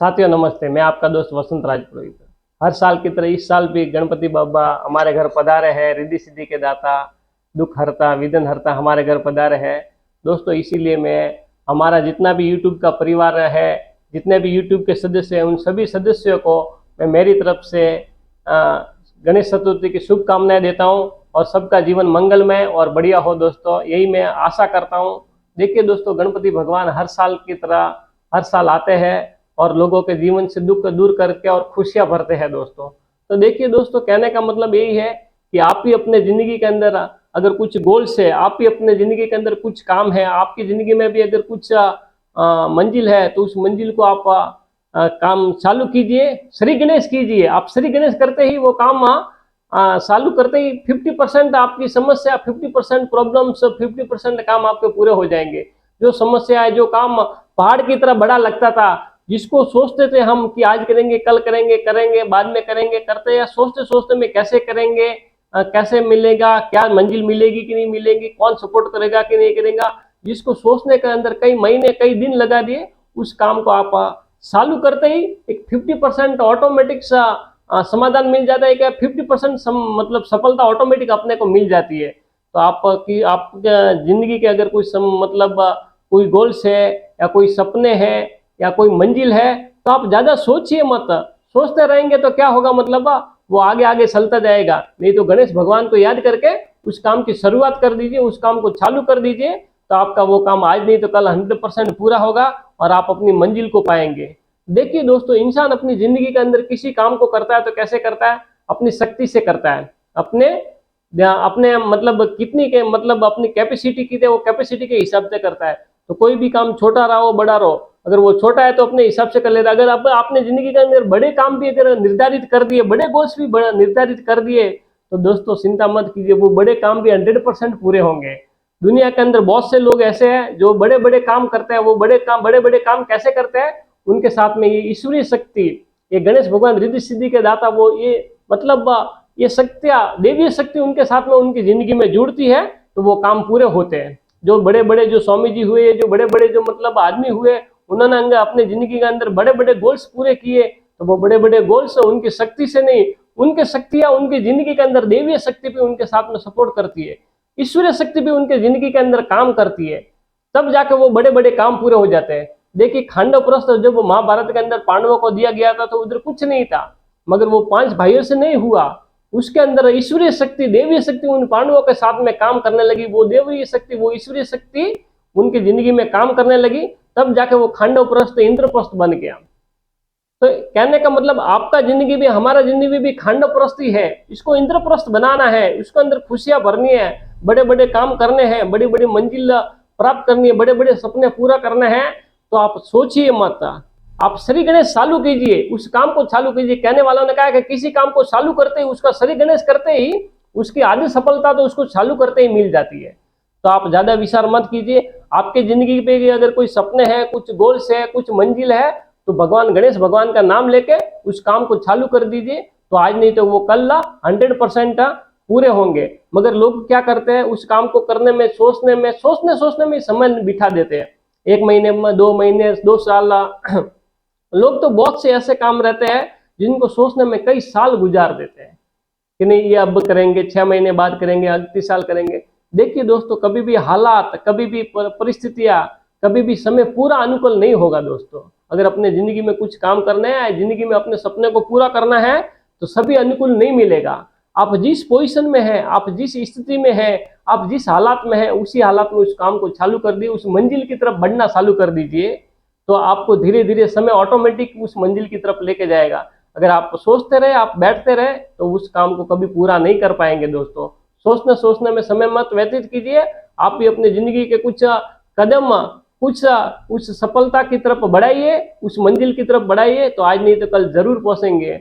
साथियों नमस्ते, मैं आपका दोस्त वसंत राजपुरोहित। हर साल की तरह इस साल भी गणपति बाबा हमारे घर पधारे हैं। रिद्धि सिद्धि के दाता, दुख हरता, विघ्न हरता हमारे घर पधारे हैं दोस्तों। इसीलिए मैं हमारा जितना भी यूट्यूब का परिवार है, जितने भी यूट्यूब के सदस्य हैं, उन सभी सदस्यों को मैं मेरी तरफ से गणेश चतुर्थी की शुभकामनाएं देता हूं और सबका जीवन मंगलमय और बढ़िया हो दोस्तों, यही मैं आशा करता हूं। देखिए दोस्तों, गणपति भगवान हर साल की तरह हर साल आते हैं और लोगों के जीवन से दुख दूर करके और खुशियां भरते हैं दोस्तों। तो देखिए दोस्तों, कहने का मतलब यही है कि आप भी अपने जिंदगी के अंदर अगर कुछ गोल्स है, आप भी अपने जिंदगी के अंदर कुछ काम है, आपकी जिंदगी में भी अगर कुछ मंजिल है, तो उस मंजिल को आप काम चालू कीजिए, श्री गणेश कीजिए। आप श्री गणेश करते ही वो काम चालू करते ही 50% आपकी समस्या, 50% प्रॉब्लम्स, 50% काम आपके पूरे हो जाएंगे। जो समस्या है, जो काम पहाड़ की तरह बड़ा लगता था, जिसको सोचते थे हम कि आज करेंगे, कल करेंगे, करेंगे बाद में करेंगे, करते या सोचते सोचते में कैसे करेंगे, कैसे मिलेगा, क्या मंजिल मिलेगी कि नहीं मिलेगी, कौन सपोर्ट करेगा कि नहीं करेगा, जिसको सोचने के अंदर कई महीने कई दिन लगा दिए, उस काम को आप चालू करते ही एक 50% ऑटोमेटिक सा समाधान मिल जाता है। क्या 50% मतलब सफलता ऑटोमेटिक अपने को मिल जाती है। तो आपकी आप जिंदगी के अगर कोई मतलब कोई गोल्स है या कोई सपने हैं या कोई मंजिल है, तो आप ज्यादा सोचिए मत। सोचते रहेंगे तो क्या होगा, मतलब वो आगे आगे चलता जाएगा। नहीं तो गणेश भगवान को याद करके उस काम की शुरुआत कर दीजिए, उस काम को चालू कर दीजिए, तो आपका वो काम आज नहीं तो कल 100% पूरा होगा और आप अपनी मंजिल को पाएंगे। देखिए दोस्तों, इंसान अपनी जिंदगी के अंदर किसी काम को करता है तो कैसे करता है, अपनी शक्ति से करता है, अपने अपने मतलब कितनी के मतलब अपनी कैपेसिटी की वो कैपेसिटी के हिसाब से करता है। तो कोई भी काम छोटा रहा हो बड़ा रहो, अगर वो छोटा है तो अपने हिसाब से कर लेता। अगर आप आपने जिंदगी के अंदर बड़े काम भी अगर निर्धारित कर दिए, बड़े गोल्स भी निर्धारित कर दिए, तो दोस्तों चिंता मत कीजिए, वो बड़े काम भी 100% पूरे होंगे। दुनिया के अंदर बहुत से लोग ऐसे हैं जो बड़े बड़े काम करते हैं। वो बड़े बड़े काम कैसे करते हैं, उनके साथ में ये ईश्वरीय शक्ति, ये गणेश भगवान रिद्धि सिद्धि के दाता, वो ये मतलब ये शक्तियां, देवीय शक्ति उनके साथ में उनकी जिंदगी में जुड़ती है, तो वो काम पूरे होते हैं। जो बड़े बड़े जो स्वामी जी हुए, जो बड़े बड़े जो मतलब आदमी हुए, उन्होंने अपने जिंदगी के अंदर बड़े बड़े गोल्स पूरे किए, तो वो बड़े बड़े गोल्स उनकी शक्ति से नहीं, उनके शक्तियां उनकी जिंदगी के अंदर देवीय शक्ति भी उनके साथ में सपोर्ट करती है, ईश्वरीय शक्ति भी उनके जिंदगी के अंदर काम करती है, तब जाके वो बड़े बड़े काम पूरे हो जाते हैं। देखिए खांडव प्रस्थ जब महाभारत के अंदर पांडवों को दिया गया था, तो उधर कुछ नहीं था, मगर वो 5 भाइयों से नहीं हुआ, उसके अंदर ईश्वरीय शक्ति, देवीय शक्ति उन पांडवों के साथ में काम करने लगी। वो देवीय शक्ति, वो ईश्वरीय शक्ति उनकी जिंदगी में काम करने लगी, तब जाके वो खांडव प्रस्थ इंद्रप्रस्थ बन गया। तो कहने का मतलब आपका जिंदगी भी, हमारा जिंदगी भी खांडव प्रस्थ ही है, इसको इंद्रप्रस्थ बनाना है, उसके अंदर खुशियां भरनी है, बड़े बड़े काम करने हैं, बड़ी बड़ी मंजिल प्राप्त करनी है, बड़े बड़े सपने पूरा करने हैं। तो आप सोचिए मत, आप श्री गणेश चालू कीजिए, उस काम को चालू कीजिए। कहने वालों ने कहा कि किसी काम को चालू करते ही, उसका श्री गणेश करते ही उसकी आधी सफलता तो उसको चालू करते ही मिल जाती है। तो आप ज्यादा विचार मत कीजिए। आपके जिंदगी पे अगर कोई सपने हैं, कुछ गोल्स है, कुछ मंजिल है, तो भगवान गणेश भगवान का नाम लेके उस काम को चालू कर दीजिए, तो आज नहीं तो वो कल 100% पूरे होंगे। मगर लोग क्या करते हैं, उस काम को करने में, सोचने में समय बिठा देते हैं। 1 महीने में, 2 महीने, 2 साल, लोग तो बहुत से ऐसे काम रहते हैं जिनको सोचने में कई साल गुजार देते हैं कि नहीं ये अब करेंगे, 6 महीने बाद करेंगे, अगले साल करेंगे। देखिए दोस्तों, कभी भी हालात, कभी भी परिस्थितियां, कभी भी समय पूरा अनुकूल नहीं होगा दोस्तों। अगर अपने जिंदगी में कुछ काम करना है, जिंदगी में अपने सपने को पूरा करना है, तो सभी अनुकूल नहीं मिलेगा। आप जिस पोजीशन में है, आप जिस स्थिति में है, आप जिस हालात में है, उसी हालात में उस काम को चालू कर दिए, उस मंजिल की तरफ बढ़ना चालू कर दीजिए, तो आपको धीरे धीरे समय ऑटोमेटिक उस मंजिल की तरफ लेके जाएगा। अगर आप सोचते रहे, आप बैठते रहे, तो उस काम को कभी पूरा नहीं कर पाएंगे दोस्तों। सोचने में समय मत व्यतीत कीजिए। आप भी अपनी जिंदगी के कुछ कदम, कुछ उस सफलता की तरफ बढ़ाइए, उस मंजिल की तरफ बढ़ाइए, तो आज नहीं तो कल जरूर पहुंचेंगे।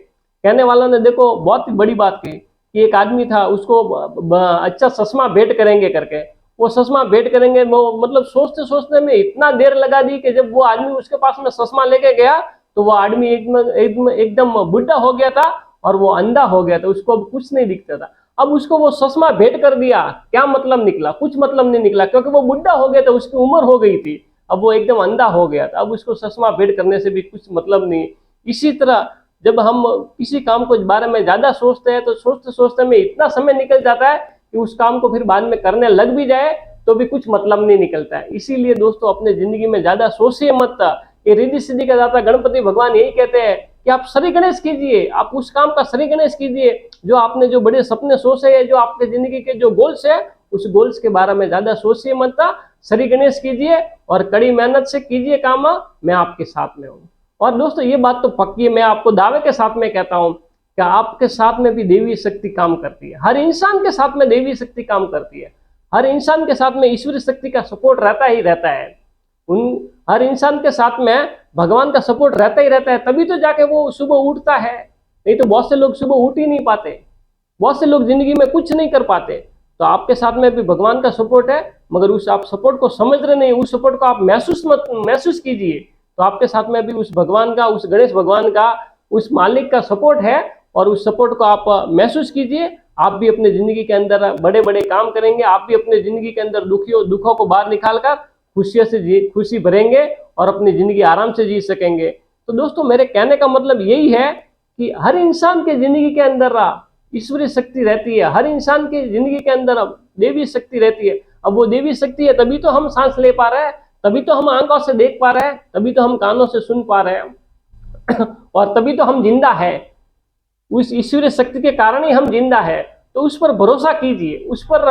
कहने वालों ने देखो बहुत ही बड़ी बात की कि एक आदमी था, उसको अच्छा चश्मा भेंट करेंगे करके, वो चश्मा भेंट करेंगे, वो मतलब सोचते में इतना देर लगा दी कि जब वो आदमी उसके पास में चश्मा लेके गया, तो वो आदमी एकदम बुढ़ा हो गया था और वो अंधा हो गया था, उसको अब कुछ नहीं दिखता था। अब उसको वो चश्मा भेंट कर दिया, क्या मतलब निकला? कुछ मतलब नहीं निकला, क्योंकि वो बुढ़ा हो गया था, उसकी उम्र हो गई थी। अब वो एकदम अंधा हो गया था, अब उसको चश्मा भेंट करने से भी कुछ मतलब नहीं। इसी तरह जब हम किसी काम को बारे में ज्यादा सोचते हैं तो सोचते सोचते में इतना समय निकल जाता है कि उस काम को फिर बाद में करने लग भी जाए तो भी कुछ मतलब नहीं निकलता है। इसीलिए दोस्तों अपने जिंदगी में ज्यादा सोचिए मत। ये रिद्धि सिद्धि का दाता गणपति भगवान यही कहते हैं कि आप श्री गणेश कीजिए, आप उस काम का श्री गणेश कीजिए जो आपने जो बड़े सपने सोचे है, जो आपके जिंदगी के जो गोल्स है, उस गोल्स के बारे में ज्यादा सोचिए मत, श्री गणेश कीजिए और कड़ी मेहनत से कीजिए काम, मैं आपके साथ में हूँ। और दोस्तों ये बात तो पक्की है, मैं आपको दावे के साथ में कहता हूँ कि आपके साथ में भी देवी शक्ति काम करती है, हर इंसान के साथ में देवी शक्ति काम करती है, हर इंसान के साथ में ईश्वरी शक्ति का सपोर्ट रहता ही रहता है। हर इंसान के साथ में भगवान का सपोर्ट रहता ही रहता है, तभी तो जाके वो सुबह उठता है। नहीं तो बहुत से लोग सुबह उठ ही नहीं पाते, बहुत से लोग जिंदगी में कुछ नहीं कर पाते। तो आपके साथ में भी भगवान का सपोर्ट है, मगर उस आप सपोर्ट को समझ रहे नहीं, उस सपोर्ट को आप महसूस कीजिए। तो आपके साथ में भी उस भगवान का, उस गणेश भगवान का, उस मालिक का सपोर्ट है और उस सपोर्ट को आप महसूस कीजिए। आप भी अपने जिंदगी के अंदर बड़े बड़े काम करेंगे, आप भी अपने जिंदगी के अंदर दुखों को बाहर निकालकर खुशियों से खुशी भरेंगे और अपनी जिंदगी आराम से जी सकेंगे। तो दोस्तों मेरे कहने का मतलब यही है कि हर इंसान के जिंदगी के अंदर ईश्वरीय शक्ति रहती है, हर इंसान की जिंदगी के अंदर देवी शक्ति रहती है। अब वो देवी शक्ति है तभी तो हम सांस ले पा रहे हैं, तभी तो हम आंखों से देख पा रहे हैं, तभी तो हम कानों से सुन पा रहे हैं और तभी तो हम जिंदा है। उस ईश्वरीय शक्ति के कारण ही हम जिंदा है। तो उस पर भरोसा कीजिए, उस पर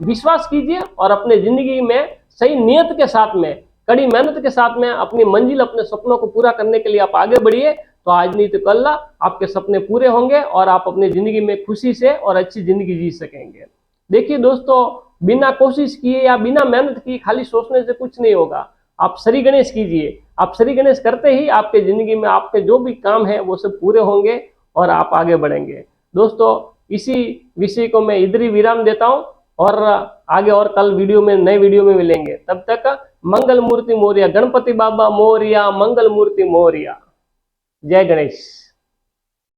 विश्वास कीजिए और अपने जिंदगी में सही नियत के साथ में, कड़ी मेहनत के साथ में अपनी मंजिल, अपने सपनों को पूरा करने के लिए आप आगे बढ़िए। तो आज नहीं तो कल आपके सपने पूरे होंगे और आप अपनी जिंदगी में खुशी से और अच्छी जिंदगी जी सकेंगे। देखिए दोस्तों, बिना कोशिश किए या बिना मेहनत किए खाली सोचने से कुछ नहीं होगा। आप श्री गणेश कीजिए, आप श्री गणेश करते ही आपके जिंदगी में आपके जो भी काम है वो सब पूरे होंगे और आप आगे बढ़ेंगे। दोस्तों इसी विषय को मैं इधर ही विराम देता हूं और आगे और कल वीडियो में, नए वीडियो में मिलेंगे। तब तक मंगल मूर्ति मोरिया, गणपति बाबा मोरिया, मंगल मूर्ति मोरिया। जय गणेश।